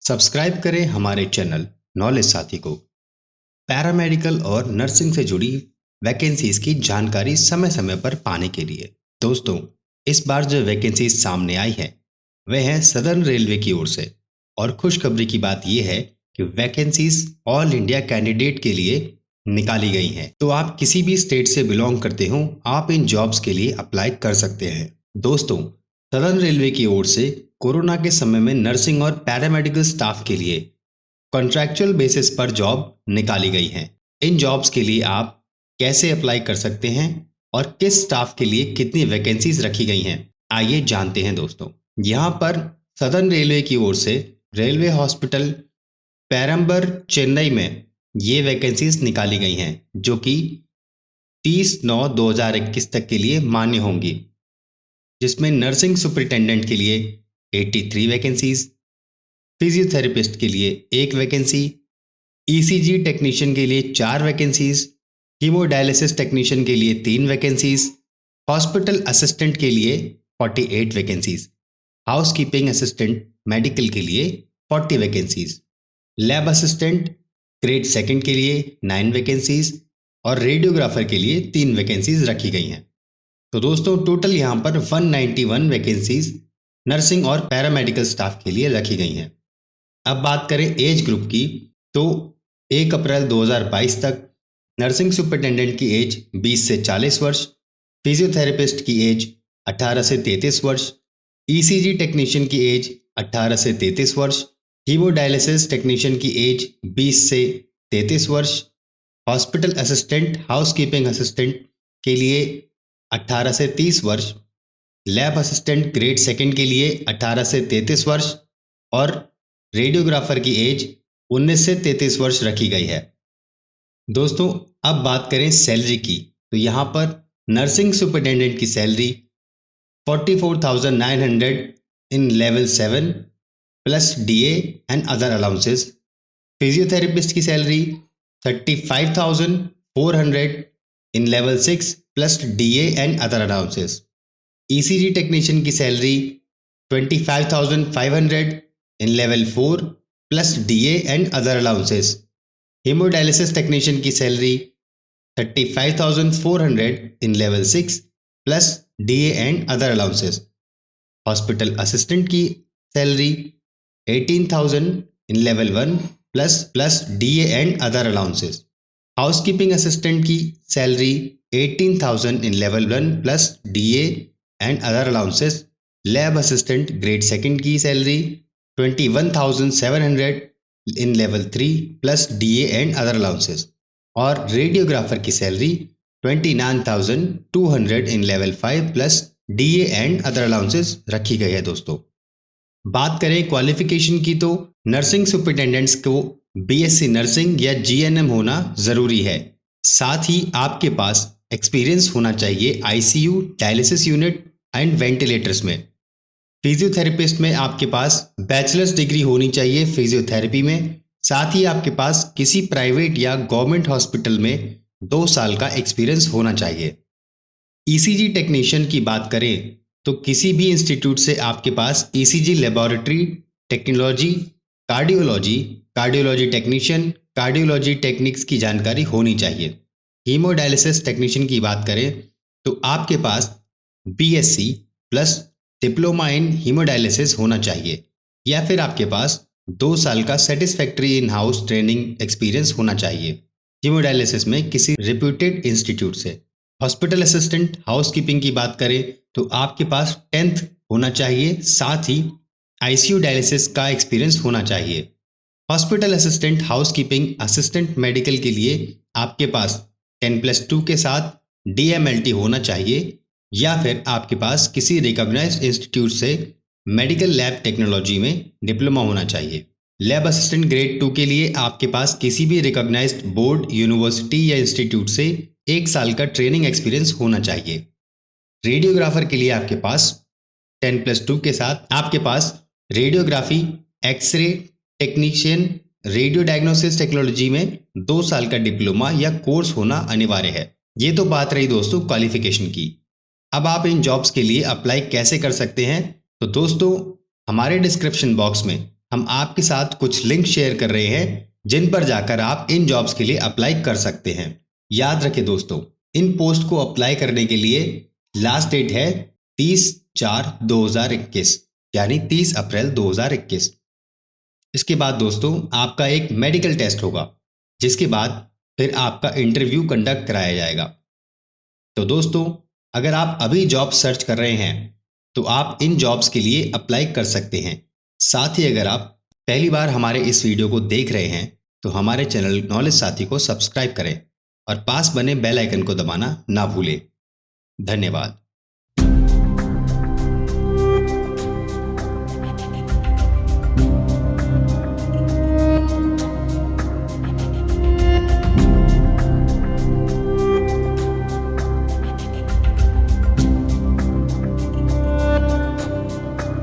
Subscribe करें हमारे channel knowledge साथी को। पैरामेडिकल और नर्सिंग से जुड़ी वैकेंसीज की जानकारी समय समय पर पाने के लिए दोस्तों, इस बार जो वैकेंसीज सामने आई है वह है सदर्न रेलवे की ओर से। और खुशखबरी की बात यह है कि वैकेंसीज ऑल इंडिया कैंडिडेट के लिए निकाली गई हैं। तो आप किसी भी स्टेट से बिलोंग करते हो, आप इन जॉब्स के लिए अप्लाई कर सकते हैं। दोस्तों, सदर्न रेलवे की ओर से कोरोना के समय में नर्सिंग और पैरामेडिकल स्टाफ के लिए कॉन्ट्रैक्चुअल बेसिस पर जॉब निकाली गई हैं। इन जॉब्स के लिए आप कैसे अप्लाई कर सकते हैं और किस स्टाफ के लिए कितनी वैकेंसीज रखी गई हैं, आइए जानते हैं दोस्तों। यहाँ पर सदर्न रेलवे की ओर से रेलवे हॉस्पिटल पेरम्बर चेन्नई में ये वैकेंसीज निकाली गई हैं, जो कि 30/9/2021 तक के लिए मान्य होंगी, जिसमें नर्सिंग सुपरिटेंडेंट के लिए 83 वैकेंसीज, फिजियोथेरेपिस्ट के लिए 1 वैकेंसी, ईसीजी टेक्नीशियन के लिए 4 वैकेंसीज, हीमोडायलिसिस टेक्नीशियन के लिए 3 वैकेंसीज, हॉस्पिटल असिस्टेंट के लिए 48 वैकेंसीज, हाउसकीपिंग असिस्टेंट मेडिकल के लिए 40 वैकेंसीज, लैब असिस्टेंट ग्रेड 2 के लिए 9 वैकेंसीज और रेडियोग्राफर के लिए 3 वैकेंसीज रखी गई हैं। तो दोस्तों, टोटल यहाँ पर 191 वैकेंसीज नर्सिंग और पैरामेडिकल स्टाफ के लिए रखी गई हैं। अब बात करें एज ग्रुप की, तो 1 अप्रैल 2022 तक नर्सिंग सुपरिटेंडेंट की एज 20 से 40 वर्ष, फिजियोथेरेपिस्ट की एज 18 से 33 वर्ष, ईसीजी टेक्नीशियन की एज 18 से 33 वर्ष, हीमोडायलिसिस टेक्नीशियन की एज 20 से 33 वर्ष, हॉस्पिटल असिस्टेंट हाउसकीपिंग असिस्टेंट के लिए 18 से 30 वर्ष, लैब असिस्टेंट ग्रेड 2 के लिए 18 से 33 वर्ष और रेडियोग्राफर की एज 19 से 33 वर्ष रखी गई है। दोस्तों, अब बात करें सैलरी की, तो यहाँ पर नर्सिंग सुपरिटेंडेंट की salary 44,900 in level 7 plus DA and other allowances, physiotherapist की salary 35,400 in level 6 plus DA and other allowances, ECG technician की salary 25,500 in level 4 plus DA and other allowances, haemodialysis technician की salary 35,400 in level 6 plus DA and other allowances, hospital assistant की salary 18,000 in level 1 plus DA and other allowances, housekeeping assistant की salary 18,000 in level 1 plus DA and other allowances, lab assistant grade 2 की salary 21,700 in level 3 plus DA and other allowances और radiographer की salary 29,200 in level 5 plus DA and other allowances रखी गई है। दोस्तों, बात करें क्वालिफिकेशन की, तो नर्सिंग सुपरिटेंडेंट्स को बीएससी नर्सिंग या जीएनएम होना ज़रूरी है। साथ ही आपके पास एक्सपीरियंस होना चाहिए ICU, dialysis unit and ventilators में। फिजियोथेरेपिस्ट में आपके पास बैचलर्स डिग्री होनी चाहिए फिजियोथेरेपी में। साथ ही आपके पास किसी प्राइवेट या गवर्नमेंट हॉस्पिटल में 2 साल का एक्सपीरियंस होना चाहिए। ईसीजी टेक्नीशियन की बात करें तो किसी भी इंस्टीट्यूट से आपके पास ECG laboratory technology, cardiology technician, cardiology techniques की जानकारी होनी चाहिए। हीमोडायलिसिस टेक्नीशियन की बात करें तो आपके पास BSc plus diploma in haemodialysis होना चाहिए या फिर आपके पास 2 साल का satisfactory in house training experience होना चाहिए हीमोडायलिसिस में किसी रिप्यूटेड इंस्टीट्यूट से। हॉस्पिटल असिस्टेंट हाउसकीपिंग की बात करें तो आपके पास 10th होना चाहिए, साथ ही आईसीयू डायलिसिस का एक्सपीरियंस होना चाहिए। Hospital assistant housekeeping assistant medical के लिए आपके पास 10+2 के साथ डीएमएलटी होना चाहिए या फिर आपके पास किसी रिकॉग्नाइज्ड इंस्टीट्यूट से मेडिकल लैब टेक्नोलॉजी में डिप्लोमा होना चाहिए। लैब असिस्टेंट ग्रेड 2 के लिए आपके पास किसी भी रिकॉग्नाइज्ड बोर्ड, यूनिवर्सिटी या इंस्टीट्यूट से 1 साल का ट्रेनिंग एक्सपीरियंस होना चाहिए। रेडियोग्राफर के लिए आपके पास 10+2 के साथ आपके पास radiography, x-ray technician, radio diagnosis technology में 2 साल का डिप्लोमा या कोर्स होना अनिवार्य है। ये तो बात रही दोस्तों क्वालिफिकेशन की। अब आप इन जॉब्स के लिए अप्लाई कैसे कर सकते हैं, तो दोस्तों हमारे डिस्क्रिप्शन बॉक्स में हम आपके साथ कुछ लिंक शेयर कर रहे हैं जिन पर जाकर आप इन जॉब्स के लिए अप्लाई कर सकते हैं। याद रखें दोस्तों, इन पोस्ट को अप्लाई करने के लिए लास्ट डेट है 30/4/2021 यानी 30 अप्रैल 2021। इसके बाद दोस्तों आपका एक मेडिकल टेस्ट होगा, जिसके बाद फिर आपका इंटरव्यू कंडक्ट कराया जाएगा। तो दोस्तों, अगर आप अभी जॉब सर्च कर रहे हैं तो आप इन जॉब्स के लिए अप्लाई कर सकते हैं। साथ ही अगर आप पहली बार हमारे इस वीडियो को देख रहे हैं तो हमारे चैनल नॉलेज साथी को सब्सक्राइब करें और पास बने बेल आइकन को दबाना ना भूलें। धन्यवाद।